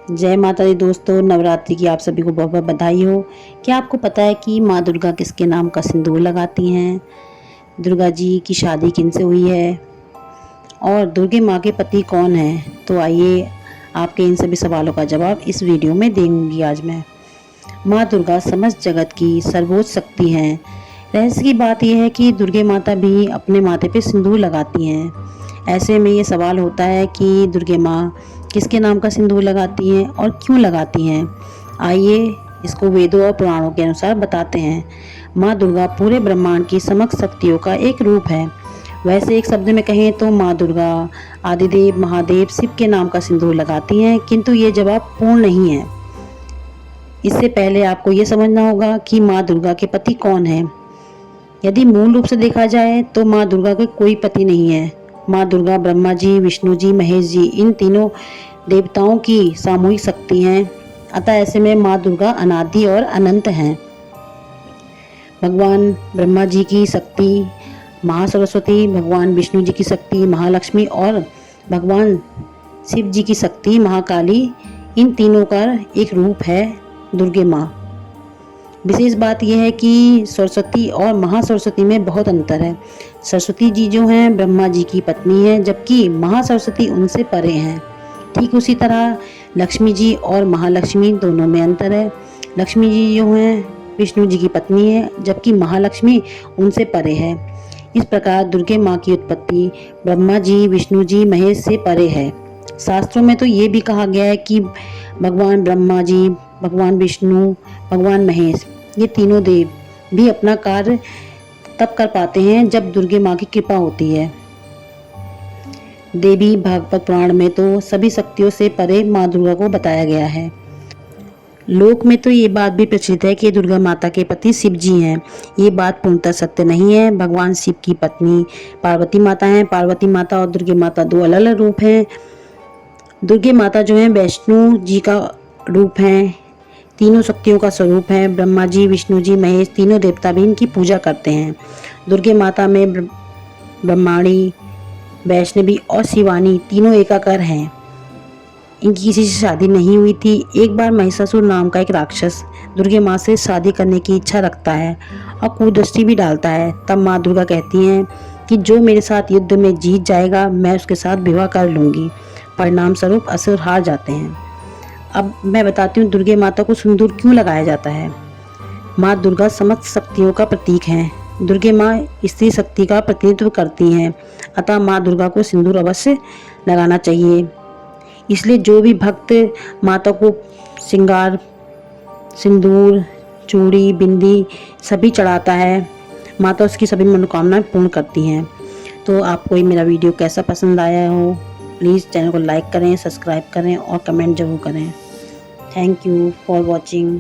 जय माता दी दोस्तों, नवरात्रि की आप सभी को बहुत बहुत बधाई हो। क्या आपको पता है कि माँ दुर्गा किसके नाम का सिंदूर लगाती हैं? दुर्गा जी की शादी किनसे हुई है और दुर्गे माँ के पति कौन हैं? तो आइए आपके इन सभी सवालों का जवाब इस वीडियो में दूंगी आज मैं। माँ दुर्गा समस्त जगत की सर्वोच्च शक्ति हैं। रहस्य की बात यह है कि दुर्गे माता भी अपने माथे पे सिंदूर लगाती हैं। ऐसे में ये सवाल होता है कि दुर्गे माँ किसके नाम का सिंदूर लगाती हैं और क्यों लगाती हैं? आइए इसको वेदों और पुराणों के अनुसार बताते हैं। माँ दुर्गा पूरे ब्रह्मांड की समस्त शक्तियों का एक रूप है। वैसे एक शब्द में कहें तो माँ दुर्गा आदिदेव महादेव शिव के नाम का सिंदूर लगाती हैं, किंतु ये जवाब पूर्ण नहीं है। इससे पहले आपको ये समझना होगा कि माँ दुर्गा के पति कौन है। यदि मूल रूप से देखा जाए तो माँ दुर्गा के कोई पति नहीं है। माँ दुर्गा ब्रह्मा जी, विष्णु जी, महेश जी इन तीनों देवताओं की सामूहिक शक्ति हैं। अतः ऐसे में माँ दुर्गा अनादि और अनंत हैं। भगवान ब्रह्मा जी की शक्ति महासरस्वती, भगवान विष्णु जी की शक्ति महालक्ष्मी और भगवान शिव जी की शक्ति महाकाली, इन तीनों का एक रूप है दुर्गे माँ। विशेष बात यह है कि सरस्वती और महासरस्वती में बहुत अंतर है। सरस्वती जी जो हैं ब्रह्मा जी की पत्नी हैं, जबकि महासरस्वती उनसे परे हैं। ठीक उसी तरह लक्ष्मी जी और महालक्ष्मी दोनों में अंतर है। लक्ष्मी जी जो हैं विष्णु जी की पत्नी है, जबकि महालक्ष्मी उनसे परे है। इस प्रकार दुर्गे माँ की उत्पत्ति ब्रह्मा जी, विष्णु जी, महेश से परे है। शास्त्रों में तो ये भी कहा गया है कि भगवान ब्रह्मा जी, भगवान विष्णु, भगवान महेश ये तीनों देव भी अपना कार्य तब कर पाते हैं जब दुर्गे माँ की कृपा होती है। देवी भागवत पुराण में तो सभी शक्तियों से परे माँ दुर्गा को बताया गया है। लोक में तो ये बात भी प्रचलित है कि दुर्गा माता के पति शिव जी हैं। ये बात पूर्णतः सत्य नहीं है। भगवान शिव की पत्नी पार्वती माता हैं। पार्वती माता और दुर्गे माता दो अलग अलग रूप हैं। दुर्गे माता जो है वैष्णु जी का रूप हैं, तीनों शक्तियों का स्वरूप है। ब्रह्मा जी, विष्णु जी, महेश तीनों देवता भी इनकी पूजा करते हैं। दुर्गे माता में ब्रह्माणी, वैष्णवी और शिवानी तीनों एकाकार हैं। इनकी किसी से शादी नहीं हुई थी। एक बार महिषासुर नाम का एक राक्षस दुर्गे माँ से शादी करने की इच्छा रखता है और कुदृष्टि भी डालता है। तब माँ दुर्गा कहती हैं कि जो मेरे साथ युद्ध में जीत जाएगा मैं उसके साथ विवाह कर लूँगी। परिणाम स्वरूप असुर हार जाते हैं। अब मैं बताती हूँ दुर्गे माता को सिंदूर क्यों लगाया जाता है। माँ दुर्गा समस्त शक्तियों का प्रतीक है। दुर्गे माँ स्त्री शक्ति का प्रतिनिधित्व करती हैं, अतः माँ दुर्गा को सिंदूर अवश्य लगाना चाहिए। इसलिए जो भी भक्त माता को श्रृंगार, सिंदूर, चूड़ी, बिंदी सभी चढ़ाता है, माता उसकी सभी मनोकामनाएं पूर्ण करती हैं। तो आपको ये मेरा वीडियो कैसा पसंद आया हो, प्लीज़ चैनल को लाइक करें, सब्सक्राइब करें और कमेंट जरूर करें। Thank you for watching.